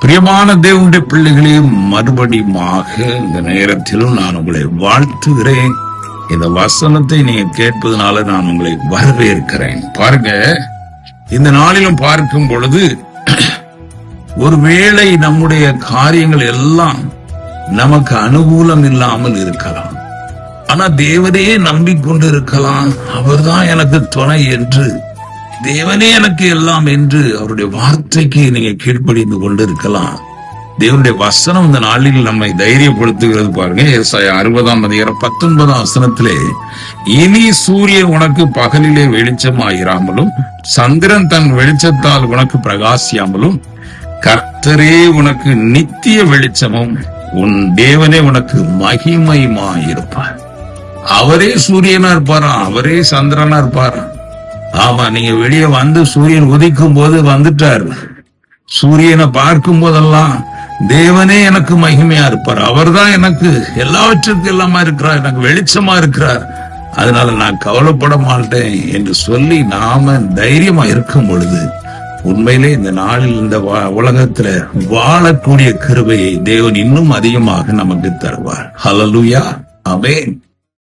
பிரியமான தேவனுடைய பிள்ளைகளே, மறுபடியுமாக இந்த நேரத்திலும் நான் உங்களை வாழ்த்துகிறேன். இந்த வசனத்தை நீங்க கேட்பதனால நான் உங்களை வரவேற்கிறேன். பாருங்க, இந்த நாளிலும் பார்க்கும் பொழுது ஒருவேளை நம்முடைய காரியங்கள் எல்லாம் நமக்கு அனுகூலம் இல்லாமல் இருக்கலாம். ஆனா தேவனையே நம்பிக்கொண்டு இருக்கலாம். அவர்தான் எனக்கு துணை என்று, தேவனே எனக்கு எல்லாம் என்று அவருடைய வார்த்தைக்கு நீங்க கீழ்ப்படிந்து கொண்டு இருக்கலாம். தேவனுடைய வசனம் இந்த நாளில் நம்மை தைரியப்படுத்துகிறது. பாருங்க, ஏசாயா 60:19 இனி சூரியன் உனக்கு பகலிலே வெளிச்சமாயிராமலும் சந்திரன் தன் வெளிச்சத்தால் உனக்கு பிரகாசியாமலும் கர்த்தரே உனக்கு நித்திய வெளிச்சமும் உன் தேவனே உனக்கு மகிமையுமாயிருப்பார். அவரே சூரியனா இருப்பாராம், அவரே சந்திரனா இருப்பாராம். ஆமா, நீங்க வெளியே வந்து சூரியன் உதிக்கும் போது வந்துட்டார். சூரியனை பார்க்கும் போதெல்லாம் தேவனே எனக்கு மகிமையா இருப்பார், அவர்தான் எனக்கு எல்லாவற்றுக்கும் எல்லாமா இருக்கிறார், எனக்கு வெளிச்சமா இருக்கிறார், அதனால நான் கவலைப்பட மாட்டேன் என்று சொல்லி நாம தைரியமா இருக்கும் பொழுது உண்மையிலே இந்த நாளில் இந்த உலகத்துல வாழக்கூடிய கிருபையை தேவன் இன்னும் அதிகமாக நமக்கு தருவார். ஹல்லேலூயா, ஆமென்.